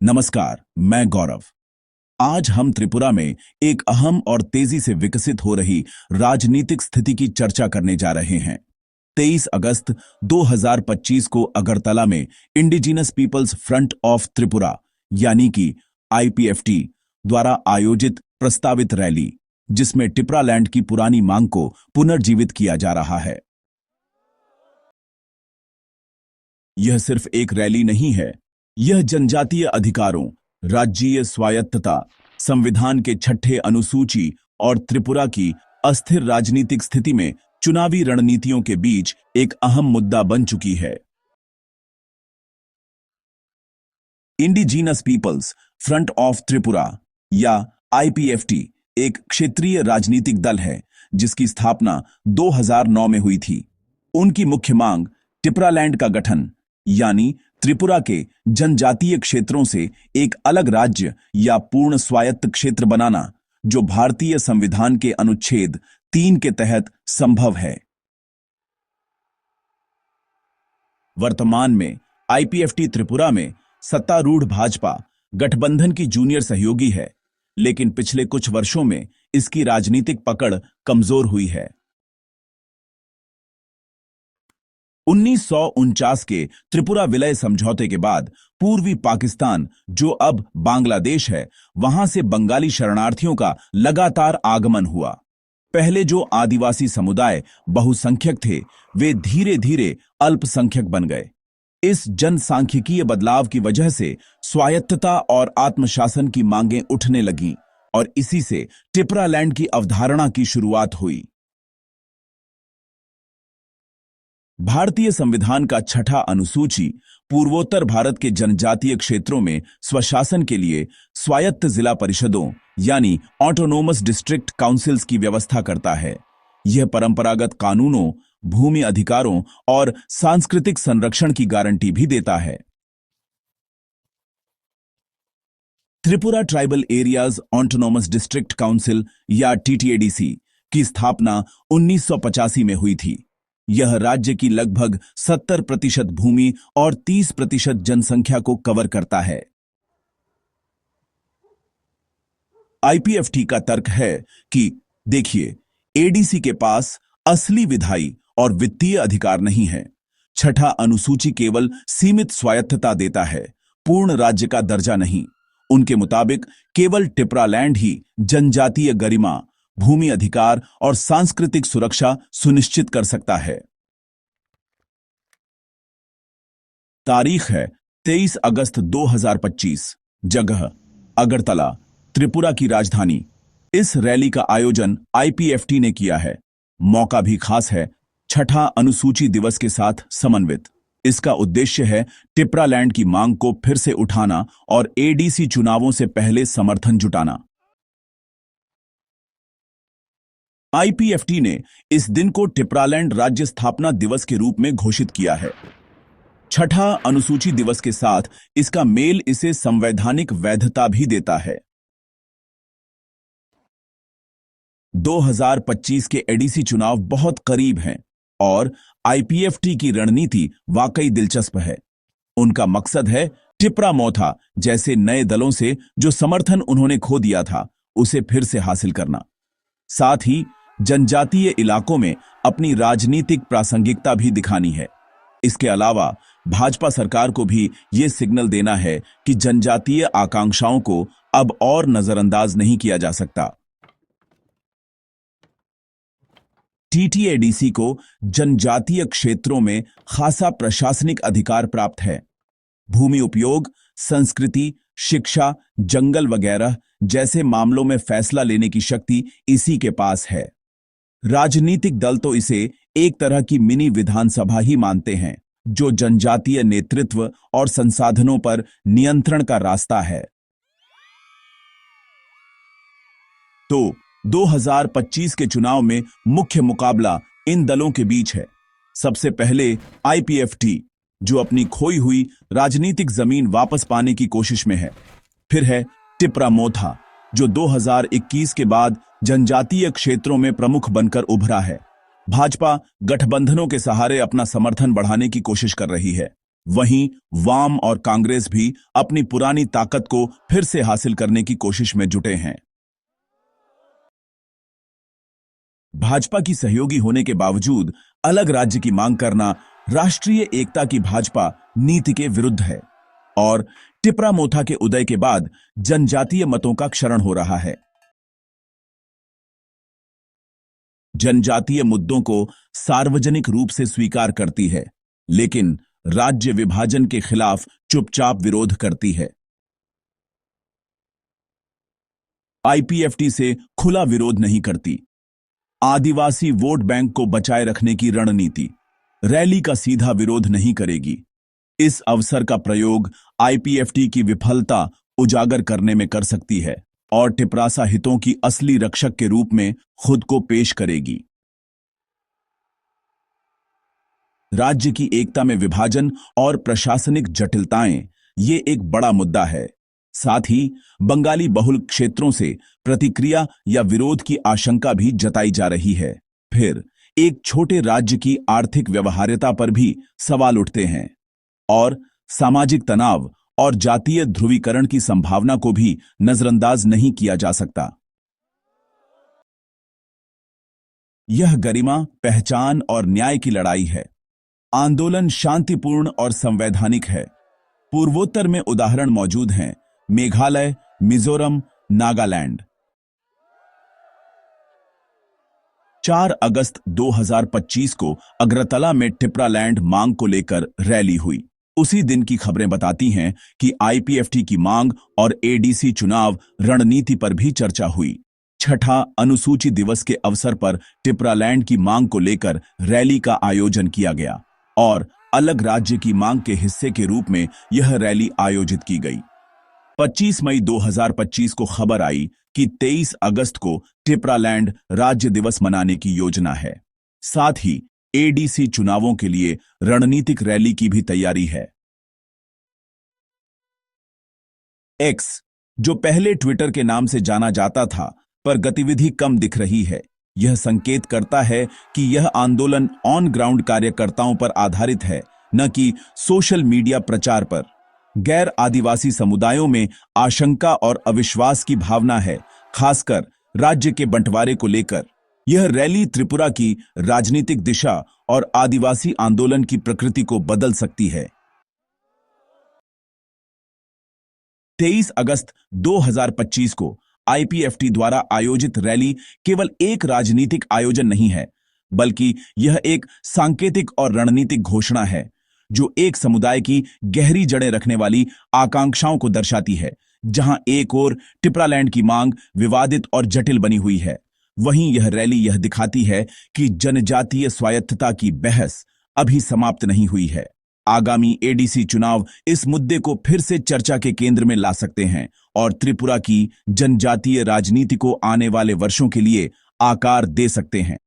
नमस्कार, मैं गौरव। आज हम त्रिपुरा में एक अहम और तेजी से विकसित हो रही राजनीतिक स्थिति की चर्चा करने जा रहे हैं। 23 अगस्त 2025 को अगरतला में indigenous peoples front of Tripura यानी कि आईपीएफटी द्वारा आयोजित प्रस्तावित रैली, जिसमें टिपरालैंड की पुरानी मांग को पुनर्जीवित किया जा रहा है। यह सिर्फ एक रैली नहीं है, यह जनजातीय अधिकारों, राज्यीय स्वायत्तता, संविधान के छठे अनुसूची और त्रिपुरा की अस्थिर राजनीतिक स्थिति में चुनावी रणनीतियों के बीच एक अहम मुद्दा बन चुकी है। Indigenous peoples front of Tripura या आईपीएफटी एक क्षेत्रीय राजनीतिक दल है जिसकी स्थापना 2009 में हुई थी। उनकी मुख्य मांग टिपरालैंड का गठन यानी त्रिपुरा के जनजातीय क्षेत्रों से एक अलग राज्य या पूर्ण स्वायत्त क्षेत्र बनाना, जो भारतीय संविधान के अनुच्छेद 3 के तहत संभव है। वर्तमान में आईपीएफटी त्रिपुरा में सत्तारूढ़ भाजपा गठबंधन की जूनियर सहयोगी है, लेकिन पिछले कुछ वर्षों में इसकी राजनीतिक पकड़ कमजोर हुई है। 1949 के त्रिपुरा विलय समझौते के बाद पूर्वी पाकिस्तान, जो अब बांग्लादेश है, वहां से बंगाली शरणार्थियों का लगातार आगमन हुआ। पहले जो आदिवासी समुदाय बहुसंख्यक थे, वे धीरे धीरे अल्पसंख्यक बन गए। इस जनसांख्यिकीय बदलाव की वजह से स्वायत्तता और आत्मशासन की मांगें उठने लगीं और इसी से टिपरालैंड की अवधारणा की शुरुआत हुई। भारतीय संविधान का छठा अनुसूची पूर्वोत्तर भारत के जनजातीय क्षेत्रों में स्वशासन के लिए स्वायत्त जिला परिषदों यानी ऑटोनोमस डिस्ट्रिक्ट काउंसिल्स की व्यवस्था करता है। यह परंपरागत कानूनों, भूमि अधिकारों और सांस्कृतिक संरक्षण की गारंटी भी देता है। Tripura tribal areas autonomous district council या टीटीएडीसी की स्थापना 1985 में हुई थी। यह राज्य की लगभग 70% भूमि और 30% जनसंख्या को कवर करता है। आईपीएफटी का तर्क है कि देखिए, एडीसी के पास असली विधायी और वित्तीय अधिकार नहीं है। छठा अनुसूची केवल सीमित स्वायत्तता देता है, पूर्ण राज्य का दर्जा नहीं। उनके मुताबिक केवल टिपरालैंड ही जनजातीय गरिमा, भूमि अधिकार और सांस्कृतिक सुरक्षा सुनिश्चित कर सकता है। तारीख है 23 अगस्त 2025, जगह अगरतला, त्रिपुरा की राजधानी। इस रैली का आयोजन आईपीएफटी ने किया है। मौका भी खास है, छठा अनुसूची दिवस के साथ समन्वित। इसका उद्देश्य है टिपरालैंड की मांग को फिर से उठाना और एडीसी चुनावों से पहले समर्थन जुटाना। आईपीएफटी ने इस दिन को टिपरालैंड राज्य स्थापना दिवस के रूप में घोषित किया है। छठा अनुसूची दिवस के साथ इसका मेल इसे संवैधानिक वैधता भी देता है। 2025 के एडीसी चुनाव बहुत करीब हैं और आईपीएफटी की रणनीति वाकई दिलचस्प है। उनका मकसद है टिपरा मोथा जैसे नए दलों से जो समर्थन उन्होंने खो दिया था, उसे फिर से हासिल करना। साथ ही जनजातीय इलाकों में अपनी राजनीतिक प्रासंगिकता भी दिखानी है। इसके अलावा भाजपा सरकार को भी ये सिग्नल देना है कि जनजातीय आकांक्षाओं को अब और नजरअंदाज नहीं किया जा सकता। टीटीएडीसी को जनजातीय क्षेत्रों में खासा प्रशासनिक अधिकार प्राप्त है। भूमि उपयोग, संस्कृति, शिक्षा, जंगल वगैरह जैसे मामलों में फैसला लेने की शक्ति इसी के पास है। राजनीतिक दल तो इसे एक तरह की मिनी विधानसभा ही मानते हैं, जो जनजातीय नेतृत्व और संसाधनों पर नियंत्रण का रास्ता है। तो 2025 के चुनाव में मुख्य मुकाबला इन दलों के बीच है। सबसे पहले आईपीएफटी, जो अपनी खोई हुई राजनीतिक जमीन वापस पाने की कोशिश में है। फिर है टिपरा मोथा, जो 2021 के बाद जनजातीय क्षेत्रों में प्रमुख बनकर उभरा है। भाजपा गठबंधनों के सहारे अपना समर्थन बढ़ाने की कोशिश कर रही है। वहीं वाम और कांग्रेस भी अपनी पुरानी ताकत को फिर से हासिल करने की कोशिश में जुटे हैं। भाजपा की सहयोगी होने के बावजूद अलग राज्य की मांग करना राष्ट्रीय एकता की भाजपा नीति के विरुद्ध है और टिपरा मोथा के उदय के बाद जनजातीय मतों का क्षरण हो रहा है। जनजातीय मुद्दों को सार्वजनिक रूप से स्वीकार करती है, लेकिन राज्य विभाजन के खिलाफ चुपचाप विरोध करती है। आईपीएफटी से खुला विरोध नहीं करती। आदिवासी वोट बैंक को बचाए रखने की रणनीति, रैली का सीधा विरोध नहीं करेगी। इस अवसर का प्रयोग आईपीएफटी की विफलता उजागर करने में कर सकती है और टिपरासा हितों की असली रक्षक के रूप में खुद को पेश करेगी। राज्य की एकता में विभाजन और प्रशासनिक जटिलताएं ये एक बड़ा मुद्दा है। साथ ही बंगाली बहुल क्षेत्रों से प्रतिक्रिया या विरोध की आशंका भी जताई जा रही है। फिर एक छोटे राज्य की आर्थिक व्यवहार्यता पर भी सवाल उठते हैं और सामाजिक तनाव और जातीय ध्रुवीकरण की संभावना को भी नजरअंदाज नहीं किया जा सकता। यह गरिमा, पहचान और न्याय की लड़ाई है। आंदोलन शांतिपूर्ण और संवैधानिक है। पूर्वोत्तर में उदाहरण मौजूद हैं, मेघालय, मिजोरम, नागालैंड। 4 अगस्त 2025 को अगरतला में टिपरालैंड मांग को लेकर रैली हुई। उसी दिन की खबरें बताती हैं कि आईपीएफटी की मांग और एडीसी चुनाव रणनीति पर भी चर्चा हुई। छठा अनुसूची दिवस के अवसर पर टिपरालैंड की मांग को लेकर रैली का आयोजन किया गया और अलग राज्य की मांग के हिस्से के रूप में यह रैली आयोजित की गई। 25 मई 2025 को खबर आई कि 23 अगस्त को टिपरालैंड राज्य दिवस मनाने की योजना है। साथ ही एडीसी चुनावों के लिए रणनीतिक रैली की भी तैयारी है। एक्स, जो पहले ट्विटर के नाम से जाना जाता था, पर गतिविधि कम दिख रही है। यह संकेत करता है कि यह आंदोलन ऑन ग्राउंड कार्यकर्ताओं पर आधारित है, न कि सोशल मीडिया प्रचार पर। गैर आदिवासी समुदायों में आशंका और अविश्वास की भावना है, खासकर राज्य के बंटवारे को लेकर। यह रैली त्रिपुरा की राजनीतिक दिशा और आदिवासी आंदोलन की प्रकृति को बदल सकती है। 23 अगस्त 2025 को आईपीएफटी द्वारा आयोजित रैली केवल एक राजनीतिक आयोजन नहीं है, बल्कि यह एक सांकेतिक और रणनीतिक घोषणा है जो एक समुदाय की गहरी जड़ें रखने वाली आकांक्षाओं को दर्शाती है। जहां एक ओर टिपरालैंड की मांग विवादित और जटिल बनी हुई है, वहीं यह रैली यह दिखाती है कि जनजातीय स्वायत्तता की बहस अभी समाप्त नहीं हुई है। आगामी एडीसी चुनाव इस मुद्दे को फिर से चर्चा के केंद्र में ला सकते हैं और त्रिपुरा की जनजातीय राजनीति को आने वाले वर्षों के लिए आकार दे सकते हैं।